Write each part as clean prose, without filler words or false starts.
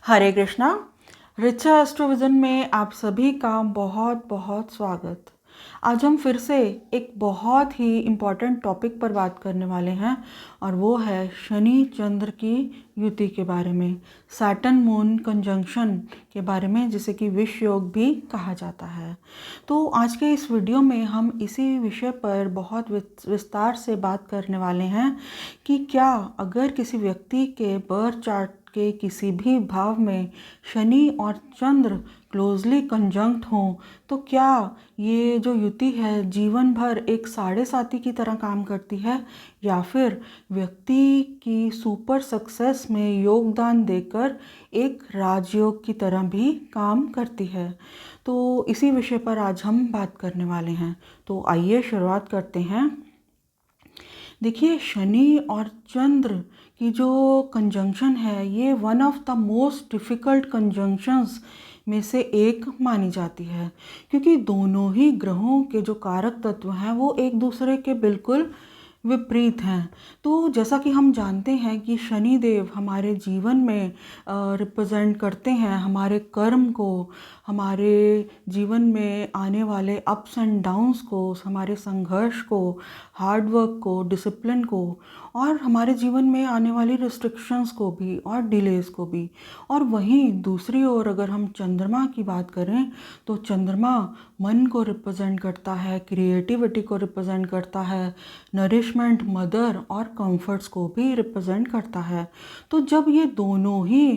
हरे कृष्णा। रिचा एस्ट्रोविजन में आप सभी का बहुत बहुत स्वागत। आज हम फिर से एक बहुत ही इम्पॉर्टेंट टॉपिक पर बात करने वाले हैं और वो है शनि चंद्र की युति के बारे में, सैटर्न मून कंजंक्शन के बारे में, जिसे कि विष योग भी कहा जाता है। तो आज के इस वीडियो में हम इसी विषय पर बहुत विस्तार से बात करने वाले हैं कि क्या अगर किसी व्यक्ति के बर्थ चार्ट के किसी भी भाव में शनि और चंद्र क्लोजली कंजंक्ट हों तो क्या ये जो युति है जीवन भर एक साढ़े साथी की तरह काम करती है या फिर व्यक्ति की सुपर सक्सेस में योगदान देकर एक राजयोग की तरह भी काम करती है। तो इसी विषय पर आज हम बात करने वाले हैं। तो आइए शुरुआत करते हैं। देखिए, शनि और चंद्र की जो कंजंक्शन है ये one of the most difficult conjunctions में से एक मानी जाती है, क्योंकि दोनों ही ग्रहों के जो कारक तत्व हैं वो एक दूसरे के बिल्कुल विपरीत हैं। तो जैसा कि हम जानते हैं कि शनि देव हमारे जीवन में रिप्रेजेंट करते हैं हमारे कर्म को, हमारे जीवन में आने वाले अप्स एंड डाउन्स को, हमारे संघर्ष को, हार्ड वर्क को, डिसिप्लिन को, और हमारे जीवन में आने वाली रिस्ट्रिक्शंस को भी और डिलेस को भी। और वहीं दूसरी ओर अगर हम चंद्रमा की बात करें तो चंद्रमा मन को रिप्रेजेंट करता है, क्रिएटिविटी को रिप्रेजेंट करता है, नरिशमेंट, मदर और कंफर्ट्स को भी रिप्रेजेंट करता है। तो जब ये दोनों ही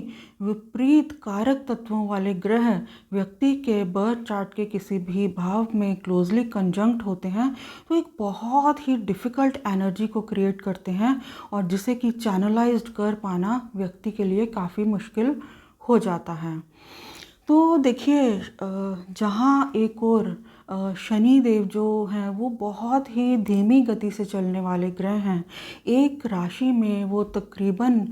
विपरीत कारक तत्वों वाले ग्रह व्यक्ति के बर्थ चार्ट के किसी भी भाव में क्लोजली कंजंक्ट होते हैं तो एक बहुत ही डिफ़िकल्ट एनर्जी को क्रिएट करते हैं और जिसे कि चैनलाइज्ड कर पाना व्यक्ति के लिए काफ़ी मुश्किल हो जाता है। तो देखिए, जहाँ एक और शनि देव जो हैं वो बहुत ही धीमी गति से चलने वाले ग्रह हैं। एक राशि में वो तकरीबन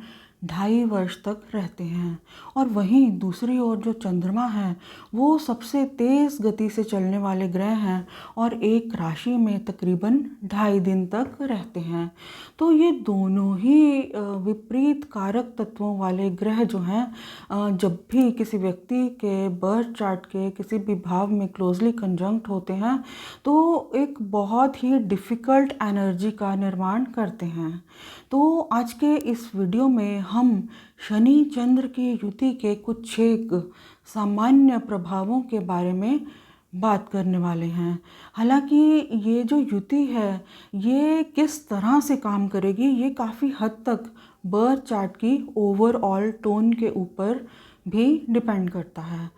2.5 वर्ष तक रहते हैं, और वहीं दूसरी ओर जो चंद्रमा है वो सबसे तेज़ गति से चलने वाले ग्रह हैं और एक राशि में तकरीबन 2.5 दिन तक रहते हैं। तो ये दोनों ही विपरीत कारक तत्वों वाले ग्रह जो हैं जब भी किसी व्यक्ति के बर्थ चार्ट के किसी भी भाव में क्लोजली कंजंक्ट होते हैं तो एक बहुत ही डिफ़िकल्ट एनर्जी का निर्माण करते हैं। तो आज के इस वीडियो में हम शनि चंद्र की युति के कुछ एक सामान्य प्रभावों के बारे में बात करने वाले हैं। हालांकि ये जो युति है ये किस तरह से काम करेगी ये काफ़ी हद तक बर्थ चार्ट की ओवरऑल टोन के ऊपर भी डिपेंड करता है।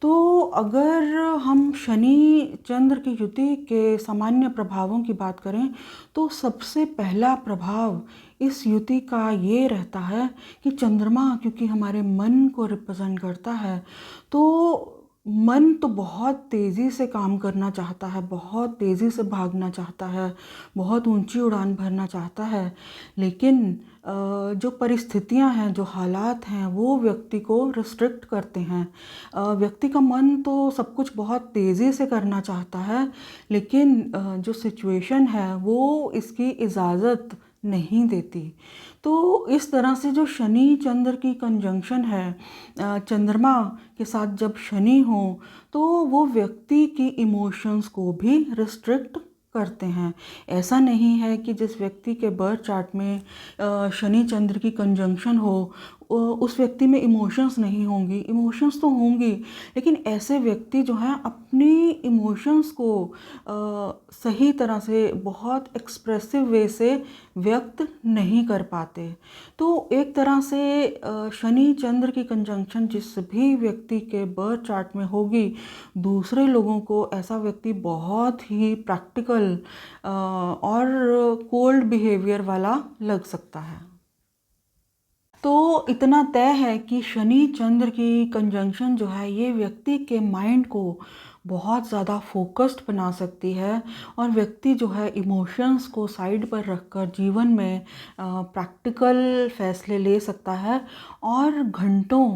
तो अगर हम शनि चंद्र की युति के सामान्य प्रभावों की बात करें तो सबसे पहला प्रभाव इस युति का ये रहता है कि चंद्रमा क्योंकि हमारे मन को रिप्रेजेंट करता है तो मन तो बहुत तेज़ी से काम करना चाहता है, बहुत तेज़ी से भागना चाहता है, बहुत ऊंची उड़ान भरना चाहता है, लेकिन जो परिस्थितियां हैं, जो हालात हैं वो व्यक्ति को रिस्ट्रिक्ट करते हैं। व्यक्ति का मन तो सब कुछ बहुत तेज़ी से करना चाहता है, लेकिन जो सिचुएशन है वो इसकी इजाज़त नहीं देती। तो इस तरह से जो शनि चंद्र की कंजंक्शन है, चंद्रमा के साथ जब शनि हो तो वो व्यक्ति की इमोशंस को भी रिस्ट्रिक्ट करते हैं। ऐसा नहीं है कि जिस व्यक्ति के बर्थ चार्ट में शनि चंद्र की कंजंक्शन हो उस व्यक्ति में इमोशंस नहीं होंगी, इमोशंस तो होंगी, लेकिन ऐसे व्यक्ति जो हैं अपनी इमोशंस को सही तरह से बहुत एक्सप्रेसिव वे से व्यक्त नहीं कर पाते। तो एक तरह से शनि चंद्र की कंजंक्शन जिस भी व्यक्ति के बर्थ चार्ट में होगी दूसरे लोगों को ऐसा व्यक्ति बहुत ही प्रैक्टिकल और कोल्ड बिहेवियर वाला लग सकता है। तो इतना तय है कि शनि चंद्र की कंजंक्शन जो है ये व्यक्ति के माइंड को बहुत ज़्यादा फोकस्ड बना सकती है और व्यक्ति जो है इमोशंस को साइड पर रखकर जीवन में प्रैक्टिकल फैसले ले सकता है और घंटों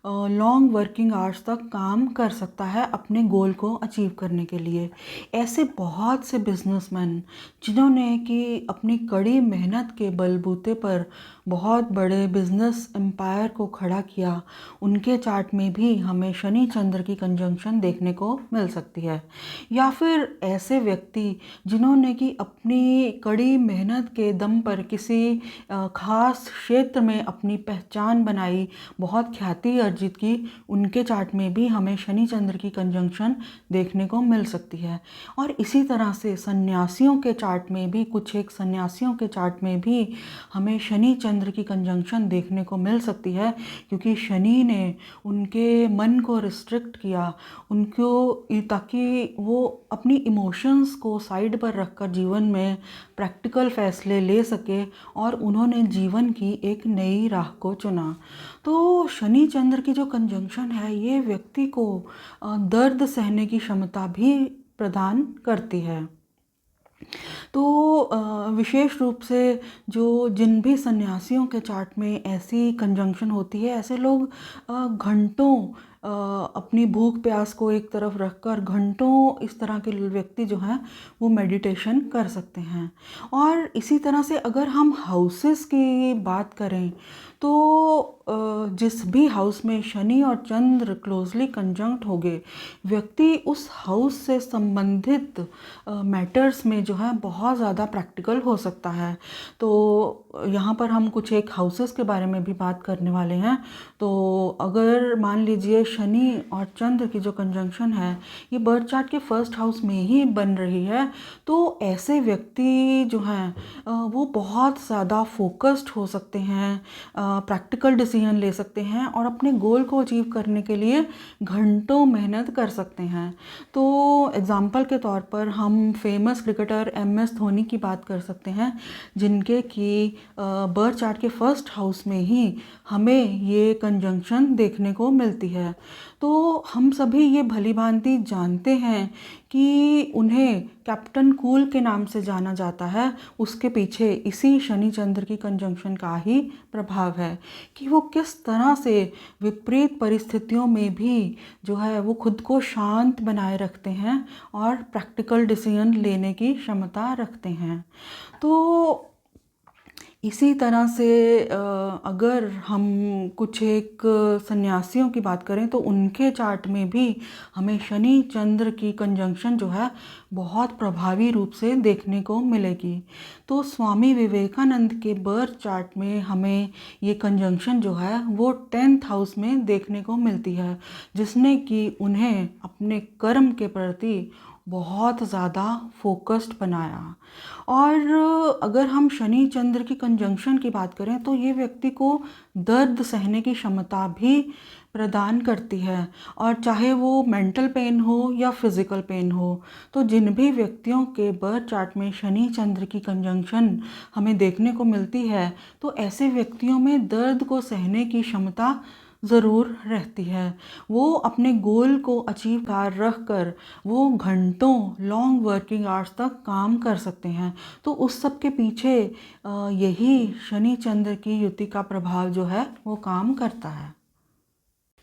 लॉन्ग वर्किंग आवर्स तक काम कर सकता है अपने गोल को अचीव करने के लिए। ऐसे बहुत से बिजनेसमैन जिन्होंने कि अपनी कड़ी मेहनत के बलबूते पर बहुत बड़े बिजनेस एम्पायर को खड़ा किया, उनके चार्ट में भी हमें शनि चंद्र की कंजंक्शन देखने को मिल सकती है। या फिर ऐसे व्यक्ति जिन्होंने कि अपनी कड़ी मेहनत के दम पर किसी खास क्षेत्र में अपनी पहचान बनाई, बहुत ख्याति अर्जित की, उनके चार्ट में भी हमें शनि चंद्र की कंजंक्शन देखने को मिल सकती है। और इसी तरह से सन्यासियों के चार्ट में भी, कुछ एक सन्यासियों के चार्ट में भी हमें शनि चंद्र की कंजंक्शन देखने को मिल सकती है, क्योंकि शनि ने उनके मन को रिस्ट्रिक्ट किया, उनको, ताकि वो अपनी इमोशंस को साइड पर रखकर जीवन में प्रैक्टिकल फैसले ले सके और उन्होंने जीवन की एक नई राह को चुना। तो शनि चंद्र की जो कंजंक्शन है ये व्यक्ति को दर्द सहने की क्षमता भी प्रदान करती है। तो विशेष रूप से जिन भी सन्यासियों के चार्ट में ऐसी कंजंक्शन होती है, ऐसे लोग घंटों अपनी भूख प्यास को एक तरफ रखकर घंटों इस तरह के व्यक्ति जो हैं वो मेडिटेशन कर सकते हैं। और इसी तरह से अगर हम हाउसेस की बात करें तो जिस भी हाउस में शनि और चंद्र क्लोजली कंजंक्ट हो गए, व्यक्ति उस हाउस से संबंधित मैटर्स में जो है बहुत ज़्यादा प्रैक्टिकल हो सकता है। तो यहाँ पर हम कुछ एक हाउसेस के बारे में भी बात करने वाले हैं। तो अगर मान लीजिए शनि और चंद्र की जो कंजंक्शन है ये बर्थ चार्ट के फर्स्ट हाउस में ही बन रही है, तो ऐसे व्यक्ति जो हैं वो बहुत ज़्यादा फोकस्ड हो सकते हैं, प्रैक्टिकल डिसीजन ले सकते हैं और अपने गोल को अचीव करने के लिए घंटों मेहनत कर सकते हैं। तो एग्जाम्पल के तौर पर हम फेमस क्रिकेटर MS धोनी की बात कर सकते हैं, जिनके कि बर्थ चार्ट के फर्स्ट हाउस में ही हमें ये कंजंक्शन देखने को मिलती है। तो हम सभी ये भलीभांति जानते हैं कि उन्हें कैप्टन कूल के नाम से जाना जाता है। उसके पीछे इसी शनि चंद्र की कंजंक्शन का ही प्रभाव है कि वो किस तरह से विपरीत परिस्थितियों में भी जो है वो खुद को शांत बनाए रखते हैं और प्रैक्टिकल डिसीजन लेने की क्षमता रखते हैं। तो इसी तरह से अगर हम कुछ एक सन्यासियों की बात करें तो उनके चार्ट में भी हमें शनि चंद्र की कंजंक्शन जो है बहुत प्रभावी रूप से देखने को मिलेगी। तो स्वामी विवेकानंद के बर्थ चार्ट में हमें ये कंजंक्शन जो है वो 10th हाउस में देखने को मिलती है, जिसने कि उन्हें अपने कर्म के प्रति बहुत ज़्यादा फोकस्ड बनाया। और अगर हम शनि चंद्र की कंजंक्शन की बात करें तो ये व्यक्ति को दर्द सहने की क्षमता भी प्रदान करती है, और चाहे वो मेंटल पेन हो या फिज़िकल पेन हो। तो जिन भी व्यक्तियों के बर्थ चार्ट में शनि चंद्र की कंजंक्शन हमें देखने को मिलती है, तो ऐसे व्यक्तियों में दर्द को सहने की क्षमता ज़रूर रहती है। वो अपने गोल को अचीव कर रख कर वो घंटों लॉन्ग वर्किंग आवर्स तक काम कर सकते हैं। तो उस सब के पीछे यही शनि चंद्र की युति का प्रभाव जो है वो काम करता है।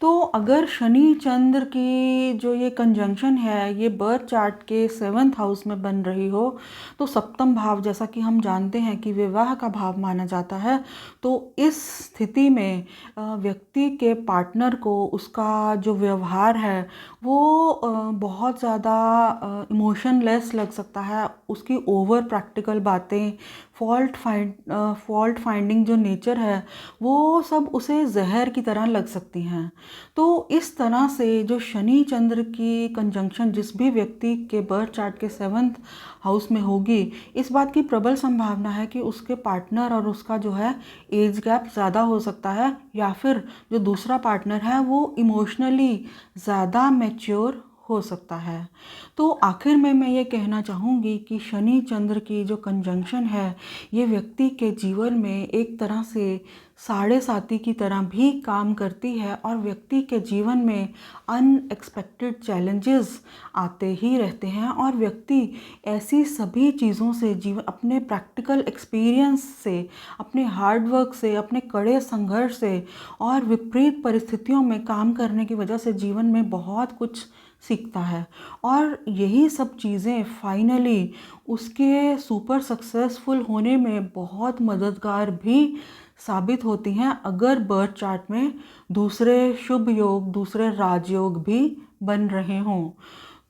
तो अगर शनि चंद्र की जो ये कंजंक्शन है ये बर्थ चार्ट के 7th हाउस में बन रही हो, तो सप्तम भाव, जैसा कि हम जानते हैं कि विवाह का भाव माना जाता है, तो इस स्थिति में व्यक्ति के पार्टनर को उसका जो व्यवहार है वो बहुत ज़्यादा इमोशनलेस लग सकता है। उसकी ओवर प्रैक्टिकल बातें, फॉल्ट फाइंडिंग जो नेचर है वो सब उसे जहर की तरह लग सकती हैं। तो इस तरह से जो शनि चंद्र की कंजंक्शन जिस भी व्यक्ति के बर्थ चार्ट के 7th हाउस में होगी, इस बात की प्रबल संभावना है कि उसके पार्टनर और उसका जो है एज गैप ज़्यादा हो सकता है, या फिर जो दूसरा पार्टनर है वो इमोशनली ज़्यादा मैच्योर हो सकता है। तो आखिर में मैं ये कहना चाहूँगी कि शनि चंद्र की जो कंजंक्शन है ये व्यक्ति के जीवन में एक तरह से साढ़े साथी की तरह भी काम करती है, और व्यक्ति के जीवन में अनएक्सपेक्टेड चैलेंजेस आते ही रहते हैं, और व्यक्ति ऐसी सभी चीज़ों से जीवन अपने प्रैक्टिकल एक्सपीरियंस से, अपने हार्ड वर्क से, अपने कड़े संघर्ष से और विपरीत परिस्थितियों में काम करने की वजह से जीवन में बहुत कुछ सीखता है। और यही सब चीज़ें फाइनली उसके सुपर सक्सेसफुल होने में बहुत मददगार भी साबित होती हैं अगर बर्थ चार्ट में दूसरे शुभ योग, दूसरे राजयोग भी बन रहे हों।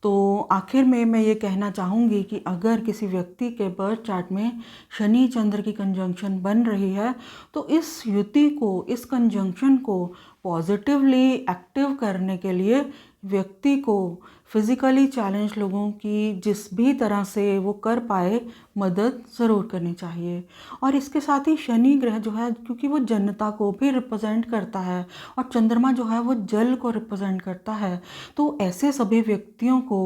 तो आखिर में मैं ये कहना चाहूँगी कि अगर किसी व्यक्ति के बर्थ चार्ट में शनि चंद्र की कंजंक्शन बन रही है तो इस युति को, इस कंजंक्शन को पॉजिटिवली एक्टिव करने के लिए व्यक्ति को फिज़िकली चैलेंज लोगों की जिस भी तरह से वो कर पाए मदद ज़रूर करनी चाहिए। और इसके साथ ही शनि ग्रह जो है, क्योंकि वो जनता को भी रिप्रेजेंट करता है और चंद्रमा जो है वो जल को रिप्रेजेंट करता है, तो ऐसे सभी व्यक्तियों को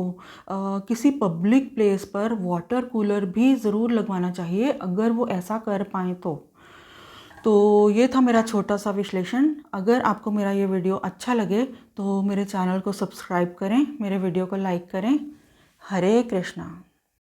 किसी पब्लिक प्लेस पर वाटर कूलर भी ज़रूर लगवाना चाहिए अगर वो ऐसा कर पाएँ तो ये था मेरा छोटा सा विश्लेषण। अगर आपको मेरा ये वीडियो अच्छा लगे तो मेरे चैनल को सब्सक्राइब करें, मेरे वीडियो को लाइक करें। हरे कृष्णा।